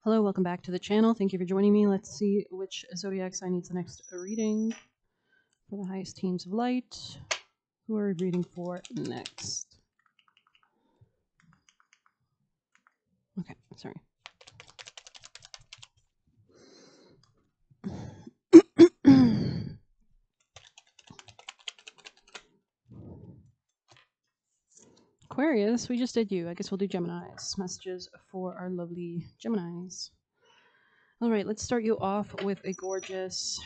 Hello, welcome back to the channel. Thank you for joining me. Let's see which zodiac sign needs the next reading for the highest teams of light. Who are we reading for next? Okay, sorry. Aquarius, we just did you. I guess we'll do Geminis. Messages for our lovely Geminis. All right, let's start you off with a gorgeous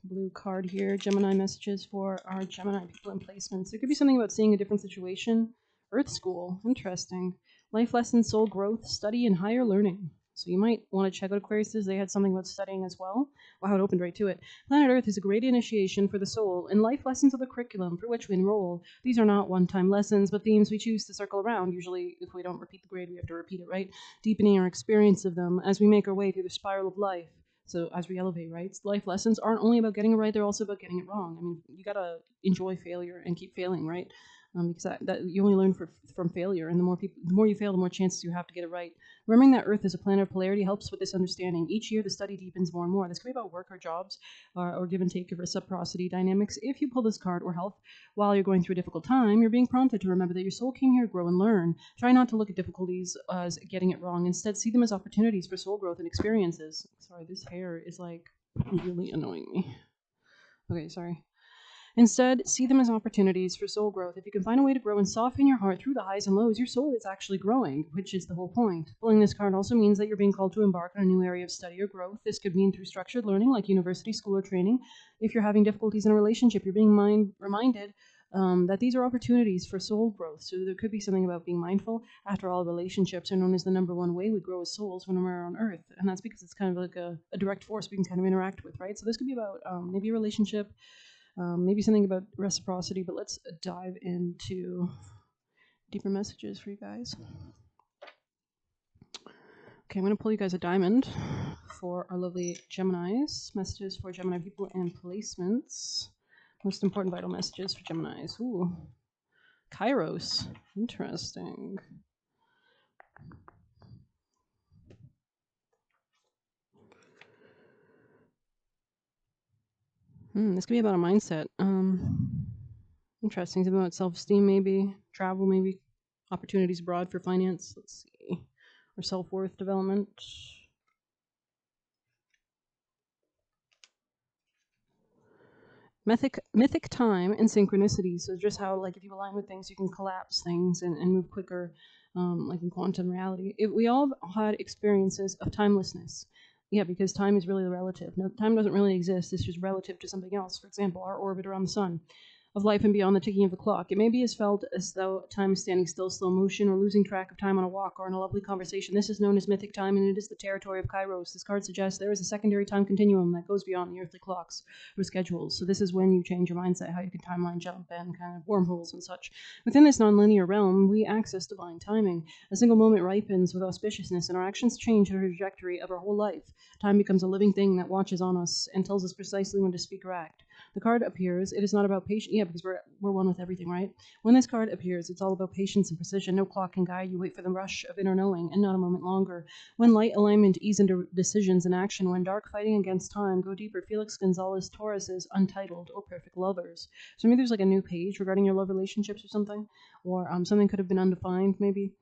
blue card here. Gemini messages for our Gemini people and placements. There could be something about seeing a different situation. Earth school, interesting. Life lessons, soul growth, study, and higher learning. So you might want to check out Aquarius's. They had something about studying as well. Wow, it opened right to it. Planet Earth is a great initiation for the soul, and life lessons are the curriculum for which we enroll. These are not one-time lessons, but themes we choose to circle around. Usually, if we don't repeat the grade, we have to repeat it, right? Deepening our experience of them as we make our way through the spiral of life. So as we elevate, right? Life lessons aren't only about getting it right; they're also about getting it wrong. I mean, you gotta enjoy failure and keep failing, right? Because that you only learn from failure, and the more you fail, the more chances you have to get it right. Remembering that Earth is a planet of polarity helps with this understanding. Each year, the study deepens more and more. This could be about work or jobs, or give and take of reciprocity dynamics. If you pull this card, or health, while you're going through a difficult time, you're being prompted to remember that your soul came here to grow and learn. Try not to look at difficulties as getting it wrong. Instead, see them as opportunities for soul growth and experiences. Sorry, this hair is like really annoying me. Okay, sorry. Instead, see them as opportunities for soul growth. If you can find a way to grow and soften your heart through the highs and lows, your soul is actually growing, which is the whole point. Pulling this card also means that you're being called to embark on a new area of study or growth. This could mean through structured learning, like university, school, or training. If you're having difficulties in a relationship, you're being reminded that these are opportunities for soul growth. So there could be something about being mindful. After all, relationships are known as the number one way we grow as souls when we're on Earth. And that's because it's kind of like a direct force we can kind of interact with, right? So this could be about maybe a relationship, maybe something about reciprocity, but let's dive into deeper messages for you guys. Okay, I'm going to pull you guys a diamond for our lovely Geminis. Messages for Gemini people and placements. Most important vital messages for Geminis. Ooh. Kairos. Interesting. This could be about a mindset. Interesting. Something about self-esteem, maybe. Travel, maybe. Opportunities abroad for finance. Let's see. Or self-worth development. Mythic time and synchronicity. So just how, like, if you align with things, you can collapse things and move quicker, like in quantum reality. We all had experiences of timelessness. Yeah, because time is really relative. No, time doesn't really exist. It's just relative to something else. For example, our orbit around the sun. Of life and beyond the ticking of the clock. It may be as felt as though time is standing still, slow motion, or losing track of time on a walk or in a lovely conversation. This is known as mythic time, and it is the territory of Kairos. This card suggests there is a secondary time continuum that goes beyond the earthly clocks or schedules. So this is when you change your mindset, how you can timeline jump and kind of wormholes and such. Within this nonlinear realm, we access divine timing. A single moment ripens with auspiciousness, and our actions change the trajectory of our whole life. Time becomes a living thing that watches on us and tells us precisely when to speak or act. The card appears. It is not about patience. Yeah, because we're one with everything, right? When this card appears, it's all about patience and precision. No clock can guide you. Wait for the rush of inner knowing, and not a moment longer. When light alignment ease into decisions and action. When dark fighting against time. Go deeper. Felix Gonzalez Torres's Untitled or Perfect Lovers. So maybe there's like a new page regarding your love relationships or something, or something could have been undefined, maybe.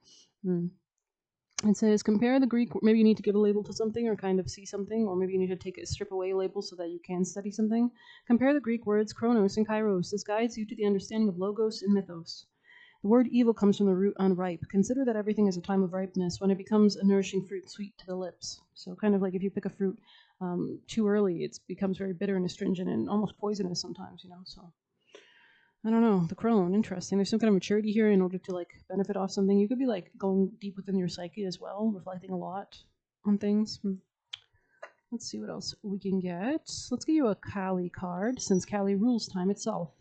It says compare the Greek. Maybe you need to give a label to something or kind of see something, or maybe you need to strip away a label so that you can study something. Compare the Greek words chronos and kairos. This guides you to the understanding of logos and mythos. The word evil comes from the root unripe. Consider that everything is a time of ripeness when it becomes a nourishing fruit, sweet to the lips. So kind of like if you pick a fruit too early, it becomes very bitter and astringent and almost poisonous sometimes, So I don't know. The crone, interesting. There's some kind of maturity here in order to like benefit off something. You could be like going deep within your psyche as well, reflecting a lot on things. Let's see what else we can get. Let's get you a Kali card, since Kali rules time itself.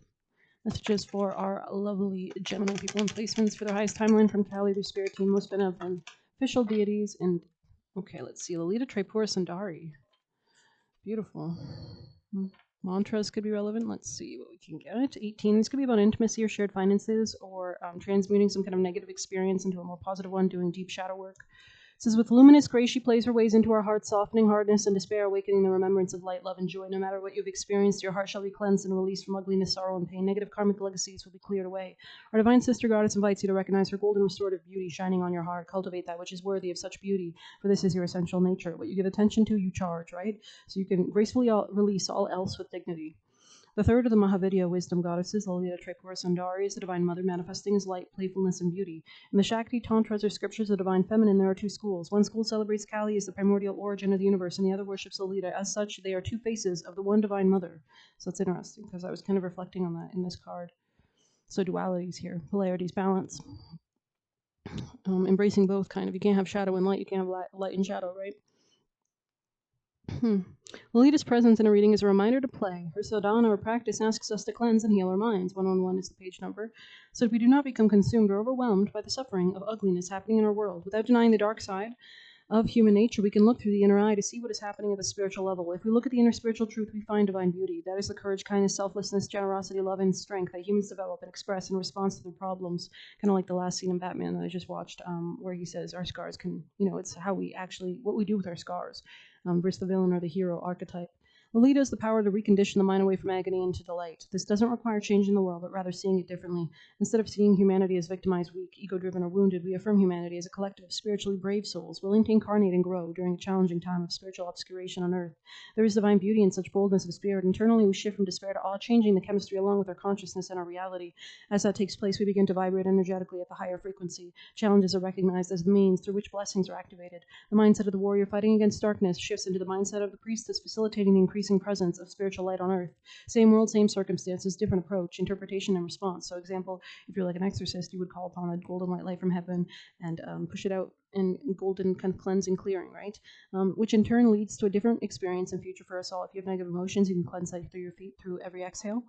Messages for our lovely Gemini people and placements for their highest timeline from Kali, their spirit team, most benevolent official deities, and okay, let's see. Lolita Tripura Sundari. Beautiful. Mantras could be relevant. Let's see what we can get. 18. This could be about intimacy or shared finances, or transmuting some kind of negative experience into a more positive one, doing deep shadow work. It says, with luminous grace she plays her ways into our hearts, softening hardness and despair, awakening the remembrance of light, love, and joy. No matter what you've experienced, your heart shall be cleansed and released from ugliness, sorrow, and pain. Negative karmic legacies will be cleared away. Our divine sister goddess invites you to recognize her golden restorative beauty shining on your heart. Cultivate that which is worthy of such beauty, for this is your essential nature. What you give attention to, you charge, right? So you can gracefully release all else with dignity. The third of the Mahavidya wisdom goddesses, Lalita Tripura Sundari, is the Divine Mother manifesting as light, playfulness, and beauty. In the Shakti Tantras or scriptures of the Divine Feminine, there are two schools. One school celebrates Kali as the primordial origin of the universe, and the other worships Lalita. As such, they are two faces of the one Divine Mother. So that's interesting, because I was kind of reflecting on that in this card. So dualities here, polarities, balance. Embracing both, kind of. You can't have shadow and light. You can't have light and shadow, right? Lalita's presence in a reading is a reminder to play. Her sadhana or practice asks us to cleanse and heal our minds. 111 is the page number. So that we do not become consumed or overwhelmed by the suffering of ugliness happening in our world. Without denying the dark side of human nature, we can look through the inner eye to see what is happening at the spiritual level. If we look at the inner spiritual truth, we find divine beauty. That is the courage, kindness, selflessness, generosity, love, and strength that humans develop and express in response to their problems. Kind of like the last scene in Batman that I just watched, where he says our scars can, it's how we actually, what we do with our scars, versus the villain or the hero archetype. Lalita is the power to recondition the mind away from agony into delight. This doesn't require changing the world, but rather seeing it differently. Instead of seeing humanity as victimized, weak, ego-driven, or wounded, we affirm humanity as a collective of spiritually brave souls, willing to incarnate and grow during a challenging time of spiritual obscuration on earth. There is divine beauty in such boldness of spirit. Internally, we shift from despair to awe, changing the chemistry along with our consciousness and our reality. As that takes place, we begin to vibrate energetically at the higher frequency. Challenges are recognized as the means through which blessings are activated. The mindset of the warrior fighting against darkness shifts into the mindset of the priestess, facilitating the increasing presence of spiritual light on earth. Same world, same circumstances, different approach, interpretation, and response. So, example, if you're like an exorcist, you would call upon the golden white light from heaven and push it out in golden kind of cleansing, clearing, right? Which in turn leads to a different experience and future for us all. If you have negative emotions, you can cleanse that through your feet through every exhale,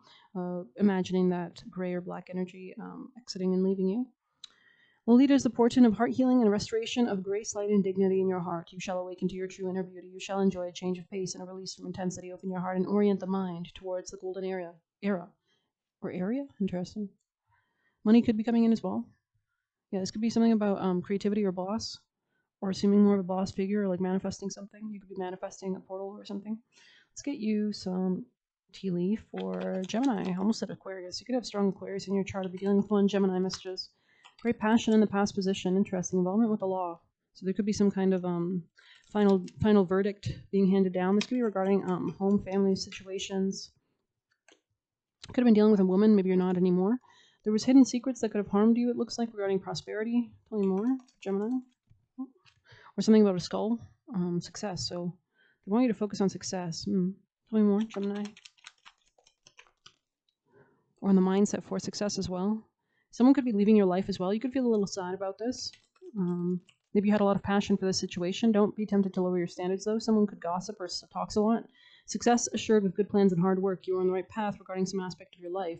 imagining that gray or black energy exiting and leaving you. Lalita is the portent of heart healing and restoration of grace, light, and dignity in your heart. You shall awaken to your true inner beauty. You shall enjoy a change of pace and a release from intensity. Open your heart and orient the mind towards the golden era. Area? Interesting. Money could be coming in as well. Yeah, this could be something about creativity or boss, or assuming more of a boss figure, or like manifesting something. You could be manifesting a portal or something. Let's get you some tea leaf for Gemini. I almost said Aquarius. You could have strong Aquarius in your chart to be dealing with one Gemini messages. Great passion in the past position. Interesting. Involvement with the law. So there could be some kind of final verdict being handed down. This could be regarding home, family situations. Could have been dealing with a woman. Maybe you're not anymore. There was hidden secrets that could have harmed you, it looks like, regarding prosperity. Tell me more, Gemini. Or something about a skull. Success. So they want you to focus on success. Tell me more, Gemini. Or on the mindset for success as well. Someone could be leaving your life as well. You could feel a little sad about this. Maybe you had a lot of passion for this situation. Don't be tempted to lower your standards, though. Someone could gossip or talks a lot. Success assured with good plans and hard work. You are on the right path regarding some aspect of your life.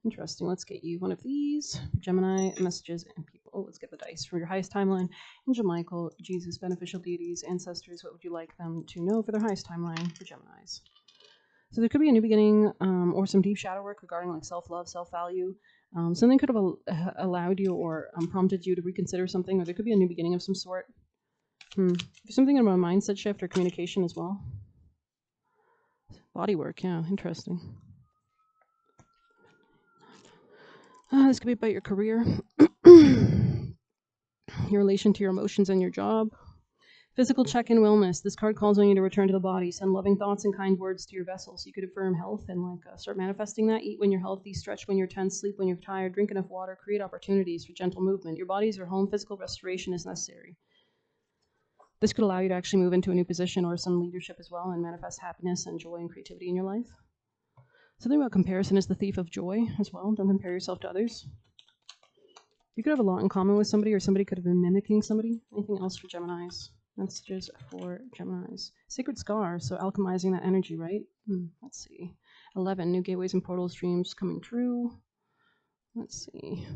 Interesting. Let's get you one of these. Gemini, messages, and people. Oh, let's get the dice from your highest timeline. Angel Michael, Jesus, beneficial deities, ancestors. What would you like them to know for their highest timeline for Geminis? So there could be a new beginning or some deep shadow work regarding like self-love, self-value. Something could have allowed you or prompted you to reconsider something, or there could be a new beginning of some sort. There's something about a mindset shift or communication as well. Body work, yeah, interesting. This could be about your career, your relation to your emotions and your job. Physical check-in wellness. This card calls on you to return to the body. Send loving thoughts and kind words to your vessel. So you could affirm health and start manifesting that. Eat when you're healthy. Stretch when you're tense. Sleep when you're tired. Drink enough water. Create opportunities for gentle movement. Your body is your home. Physical restoration is necessary. This could allow you to actually move into a new position or some leadership as well and manifest happiness and joy and creativity in your life. Something about comparison is the thief of joy as well. Don't compare yourself to others. You could have a lot in common with somebody, or somebody could have been mimicking somebody. Anything else for Geminis? Messages for Geminis. Sacred Scar, so alchemizing that energy, right? Let's see. 11, new gateways and portals, dreams coming true. Let's see.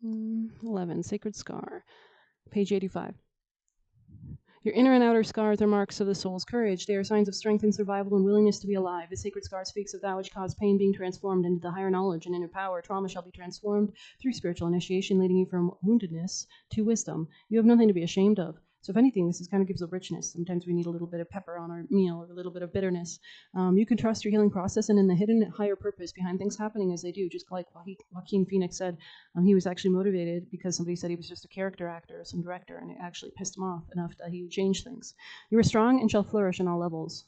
Mm, 11, Sacred Scar. Page 85. Your inner and outer scars are marks of the soul's courage. They are signs of strength and survival and willingness to be alive. The sacred scar speaks of that which caused pain being transformed into the higher knowledge and inner power. Trauma shall be transformed through spiritual initiation, leading you from woundedness to wisdom. You have nothing to be ashamed of. So if anything, this is kind of gives a richness. Sometimes we need a little bit of pepper on our meal or a little bit of bitterness. You can trust your healing process and in the hidden higher purpose behind things happening as they do. Just like Joaquin Phoenix said, he was actually motivated because somebody said he was just a character actor or some director, and it actually pissed him off enough that he would change things. You are strong and shall flourish on all levels.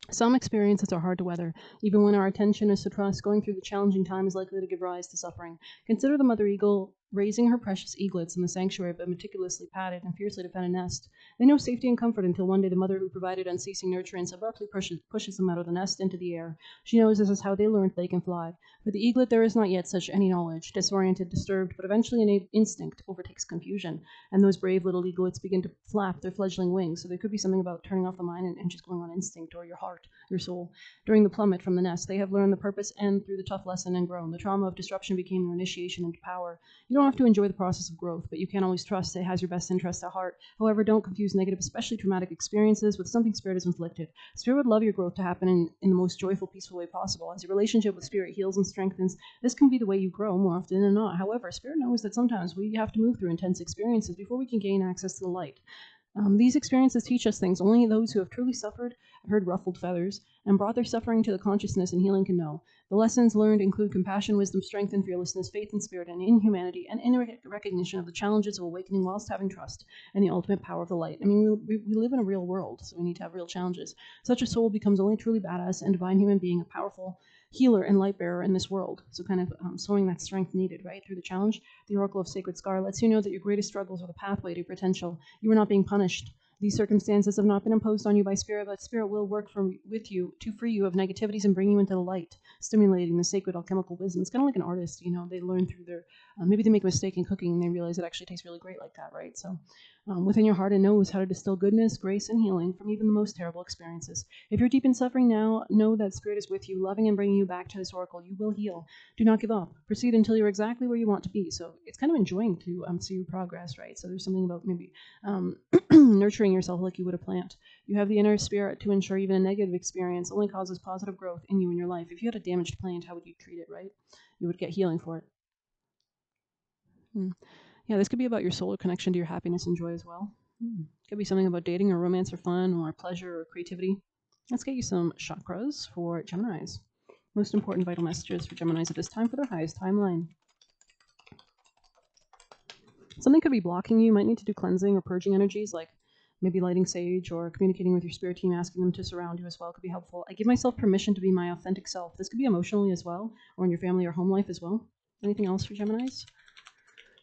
Some experiences are hard to weather. Even when our attention is to trust, going through the challenging time is likely to give rise to suffering. Consider the mother eagle raising her precious eaglets in the sanctuary of a meticulously padded and fiercely defended nest. They know safety and comfort until one day the mother who provided unceasing nurturance abruptly pushes them out of the nest into the air. She knows this is how they learned they can fly. For the eaglet, there is not yet such any knowledge. Disoriented, disturbed, but eventually an instinct overtakes confusion, and those brave little eaglets begin to flap their fledgling wings. So there could be something about turning off the mind and just going on instinct or your heart, your soul. During the plummet from the nest, they have learned the purpose and through the tough lesson and grown. The trauma of disruption became their initiation into power. You don't have to enjoy the process of growth, but you can't always trust it has your best interests at heart. However, don't confuse negative, especially traumatic experiences with something Spirit has inflicted. Spirit would love your growth to happen in the most joyful, peaceful way possible. As your relationship with Spirit heals and strengthens, this can be the way you grow more often than not. However, Spirit knows that sometimes we have to move through intense experiences before we can gain access to the light. These experiences teach us things only those who have truly suffered, heard ruffled feathers, and brought their suffering to the consciousness and healing can know. The lessons learned include compassion, wisdom, strength, and fearlessness, faith in Spirit and in humanity, and in recognition of the challenges of awakening whilst having trust and the ultimate power of the light. I mean, we live in a real world, so we need to have real challenges. Such a soul becomes only truly badass and divine human being, a powerful healer and light bearer in this world. So kind of sowing that strength needed, right, through the challenge. The Oracle of Sacred Scar lets you know that your greatest struggles are the pathway to potential. You are not being punished. These circumstances have not been imposed on you by Spirit, but Spirit will work with you to free you of negativities and bring you into the light, stimulating the sacred alchemical wisdom. It's kind of like an artist, they learn through their, maybe they make a mistake in cooking and they realize it actually tastes really great like that, right? So within your heart and knows how to distill goodness, grace, and healing from even the most terrible experiences. If you're deep in suffering now, know that Spirit is with you, loving and bringing you back to this oracle. You will heal. Do not give up. Proceed until you're exactly where you want to be. So it's kind of enjoying to see your progress, right? So there's something about maybe nurturing yourself like you would a plant. You have the inner spirit to ensure even a negative experience only causes positive growth in you and your life. If you had a damaged plant, how would you treat it, right? You would get healing for it. Yeah, this could be about your soul connection to your happiness and joy as well. Could be something about dating or romance or fun or pleasure or creativity. Let's get you some chakras for Geminis. Most important vital messages for Geminis at this time for their highest timeline. Something could be blocking you. You might need to do cleansing or purging energies, like maybe lighting sage or communicating with your spirit team, asking them to surround you as well could be helpful. I give myself permission to be my authentic self. This could be emotionally as well, or in your family or home life as well. Anything else for Geminis?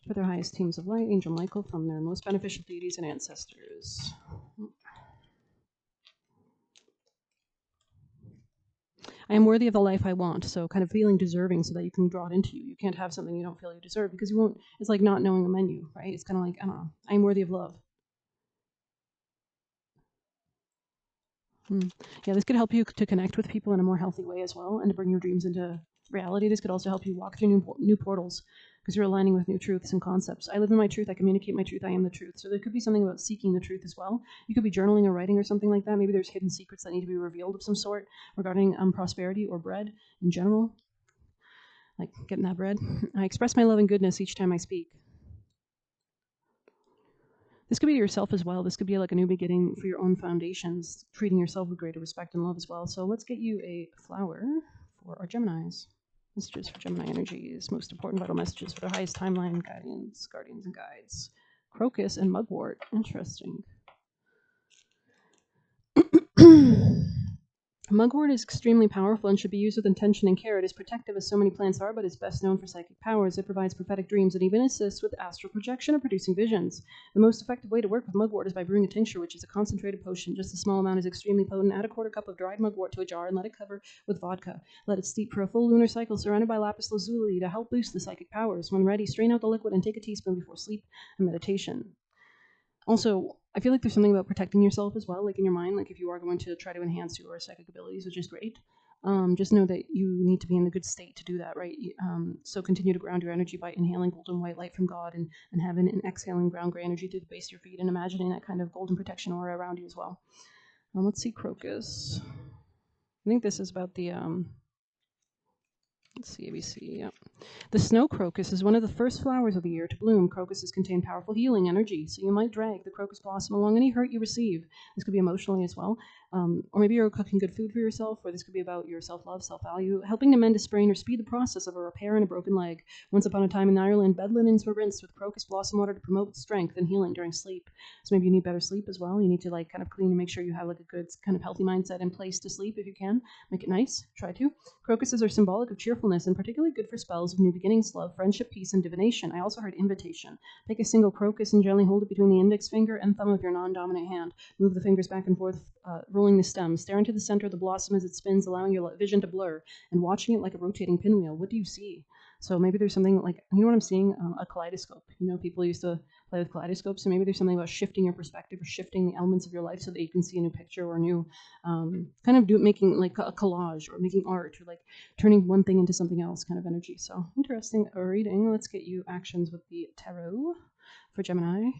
For their highest teams of light, Angel Michael from their most beneficial deities and ancestors. I am worthy of the life I want. So kind of feeling deserving so that you can draw it into you. You can't have something you don't feel you deserve because you won't. It's like not knowing a menu, right? It's kind of like, I don't know, I am worthy of love. Yeah, this could help you to connect with people in a more healthy way as well and to bring your dreams into reality. This could also help you walk through new portals because you're aligning with new truths and concepts. I live in my truth. I communicate my truth. I am the truth. So there could be something about seeking the truth as well. You could be journaling or writing or something like that. Maybe there's hidden secrets that need to be revealed of some sort regarding prosperity or bread in general, like getting that bread. I express my love and goodness each time I speak. This could be to yourself as well. This could be like a new beginning for your own foundations, treating yourself with greater respect and love as well. So let's get you a flower for our Geminis. Messages for Gemini energies, most important vital messages for their highest timeline, guardians, and guides. Crocus and mugwort. Interesting. Mugwort is extremely powerful and should be used with intention and care. It is protective as so many plants are, but is best known for psychic powers. It provides prophetic dreams and even assists with astral projection or producing visions. The most effective way to work with mugwort is by brewing a tincture, which is a concentrated potion. Just a small amount is extremely potent. Add a quarter cup of dried mugwort to a jar and let it cover with vodka. Let it steep for a full lunar cycle surrounded by lapis lazuli to help boost the psychic powers. When ready, strain out the liquid and take a teaspoon before sleep and meditation. Also, I feel like there's something about protecting yourself as well, like in your mind, like if you are going to try to enhance your psychic abilities, which is great. just know that you need to be in a good state to do that, right? So continue to ground your energy by inhaling golden white light from God and heaven, and exhaling brown gray energy through the base of your feet, and imagining that kind of golden protection aura around you as well. Let's see, crocus. I think this is about the, let's see, ABC, yeah. The snow crocus is one of the first flowers of the year to bloom. Crocuses contain powerful healing energy, so you might drag the crocus blossom along any hurt you receive. This could be emotionally as well. Or maybe you're cooking good food for yourself, or this could be about your self-love, self-value, helping to mend a sprain or speed the process of a repair in a broken leg. Once upon a time in Ireland, bed linens were rinsed with crocus blossom water to promote strength and healing during sleep. So maybe you need better sleep as well. You need to like kind of clean and make sure you have like a good kind of healthy mindset in place to sleep if you can. Make it nice. Try to. Crocuses are symbolic of cheerfulness and particularly good for spells of new beginnings, love, friendship, peace, and divination. I also heard invitation. Pick a single crocus and gently hold it between the index finger and thumb of your non-dominant hand. Move the fingers back and forth, rolling the stem. Stare into the center of the blossom as it spins, allowing your vision to blur, and watching it like a rotating pinwheel. What do you see? So maybe there's something like, you know what I'm seeing? A kaleidoscope. You know, people used to play with kaleidoscopes, so maybe there's something about shifting your perspective or shifting the elements of your life so that you can see a new picture or a new kind of making like a collage or making art or like turning one thing into something else kind of energy. So interesting reading. Let's get you actions with the tarot for Gemini.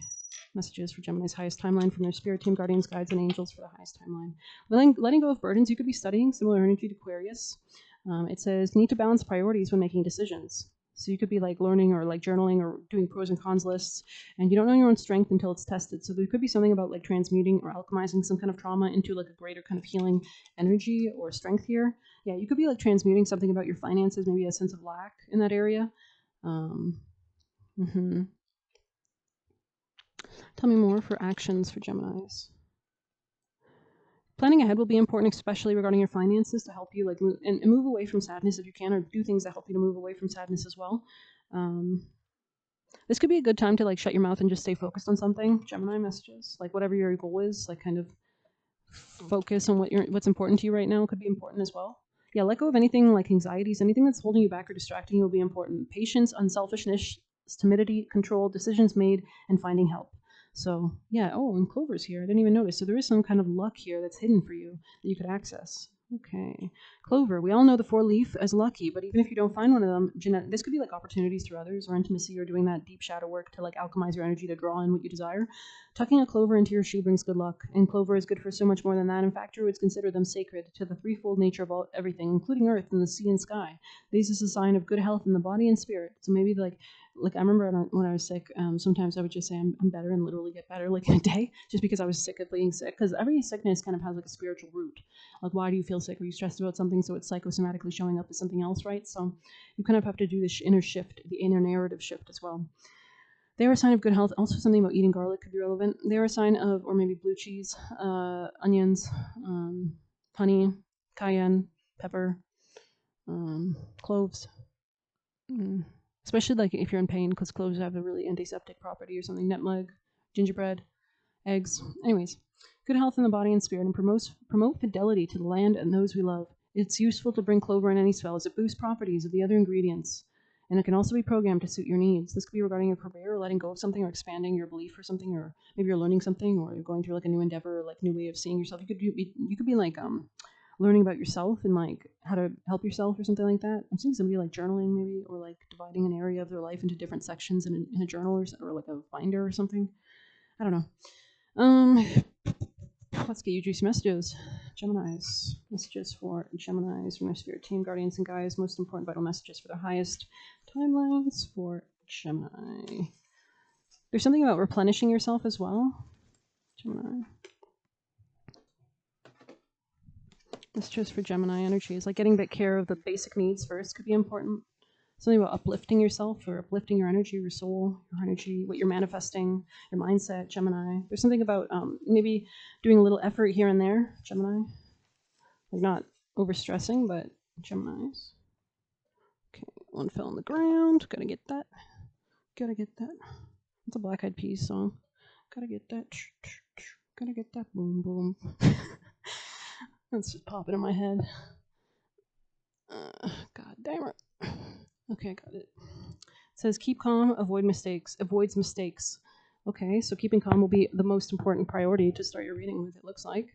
Messages for Gemini's highest timeline from their spirit team, guardians, guides, and angels for the highest timeline. Letting go of burdens. You could be studying similar energy to Aquarius. It says need to balance priorities when making decisions. So you could be like learning or like journaling or doing pros and cons lists, and you don't know your own strength until it's tested. So there could be something about like transmuting or alchemizing some kind of trauma into like a greater kind of healing energy or strength here. Yeah, you could be like transmuting something about your finances, maybe a sense of lack in that area. Tell me more for actions for Geminis. Planning ahead will be important, especially regarding your finances, to help you like move and move away from sadness if you can, or do things that help you to move away from sadness as well. This could be a good time to like shut your mouth and just stay focused on something. Gemini messages, like whatever your goal is, like kind of focus on what's important to you right now could be important as well. Yeah, let go of anything like anxieties, anything that's holding you back or distracting you will be important. Patience, unselfishness, timidity, control, decisions made, and finding help. So yeah, oh, and Clover's here. I didn't even notice. So there is some kind of luck here that's hidden for you that you could access. Okay. Clover, we all know the 4-leaf as lucky, but even if you don't find one of them, this could be like opportunities through others or intimacy or doing that deep shadow work to like alchemize your energy to draw in what you desire. Tucking a clover into your shoe brings good luck, and clover is good for so much more than that. In fact, Druids consider them sacred to the threefold nature of everything, including earth and the sea and sky. This is a sign of good health in the body and spirit. So maybe like I remember when I was sick, sometimes I would just say I'm better and literally get better like in a day, just because I was sick of being sick. Because every sickness kind of has like a spiritual root. Like, why do you feel sick? Are you stressed about something? So it's psychosomatically showing up as something else, right? So you kind of have to do this inner shift, the inner narrative shift as well. They are a sign of good health. Also, something about eating garlic could be relevant. They are a sign of, or maybe blue cheese, onions, honey, cayenne, pepper, cloves. Especially like if you're in pain, because cloves have a really antiseptic property or something. Nutmeg, gingerbread, eggs. Anyways, good health in the body and spirit, and promote fidelity to the land and those we love. It's useful to bring clover in any spell as it boosts properties of the other ingredients, and it can also be programmed to suit your needs. This could be regarding your career, or letting go of something, or expanding your belief or something, or maybe you're learning something, or you're going through like a new endeavor, or like new way of seeing yourself. You could be like learning about yourself and like how to help yourself or something like that. I'm seeing somebody like journaling maybe, or like dividing an area of their life into different sections in a journal or like a binder or something. I don't know. Let's get you juicy messages. Geminis. Messages for Geminis from their spirit team, guardians, and guides. Most important vital messages for their highest timelines for Gemini. There's something about replenishing yourself as well. Gemini. Messages for Gemini energy is like getting that care of the basic needs first could be important. Something about uplifting yourself or uplifting your energy, your soul, your energy, what you're manifesting, your mindset, Gemini. There's something about maybe doing a little effort here and there, Gemini. Like not overstressing, but Geminis. Okay, one fell on the ground. Gotta get that. Gotta get that. It's a Black Eyed Peas song. Gotta get that. Gotta get that. Boom, boom. That's just popping in my head. God damn it. Okay, I got it. It says keep calm, avoids mistakes. Okay, so keeping calm will be the most important priority to start your reading with, it looks like.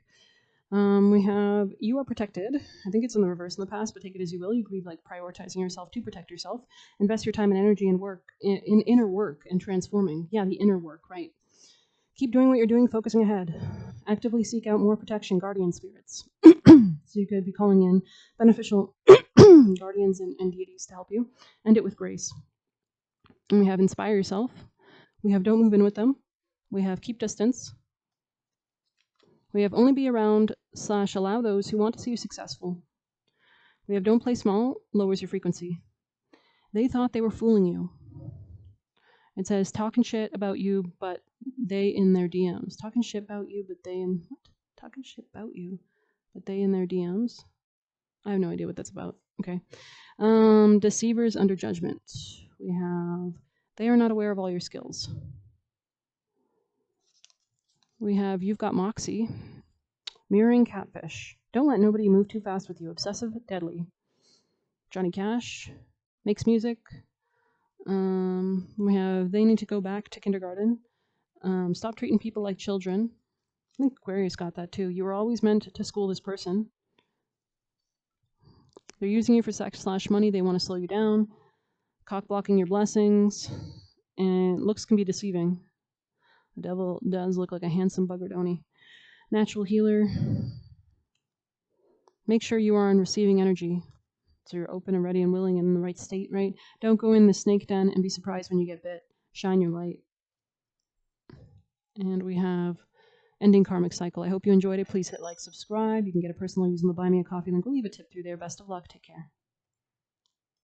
We have you are protected. I think it's in the reverse in the past, but take it as you will. You could be like prioritizing yourself to protect yourself. Invest your time and energy in work, in inner work and transforming. Yeah, the inner work, right? Keep doing what you're doing, focusing ahead. Actively seek out more protection, guardian spirits. So you could be calling in beneficial guardians and deities to help you. End it with grace. And we have inspire yourself. We have don't move in with them. We have keep distance. We have only be around / allow those who want to see you successful. We have don't play small, lowers your frequency. They thought they were fooling you. It says talking shit about you, but they in their DMs. Talking shit about you, but they in what? Talking shit about you, but they in their DMs. I have no idea what that's about. Okay. Deceivers under judgment. We have they are not aware of all your skills. We have you've got moxie. Mirroring catfish. Don't let nobody move too fast with you. Obsessive, deadly. Johnny Cash makes music. We have they need to go back to kindergarten. Stop treating people like children. I think Aquarius got that too. You were always meant to school this person. They're using you for sex / money. They want to slow you down. Cock blocking your blessings. And looks can be deceiving. The devil does look like a handsome bugger, don't he? Natural healer. Make sure you are on receiving energy. So you're open and ready and willing and in the right state, right? Don't go in the snake den and be surprised when you get bit. Shine your light. And we have ending karmic cycle. I hope you enjoyed it. Please hit like, subscribe. You can get a personal using the Buy Me a Coffee link. We'll leave a tip through there. Best of luck. Take care.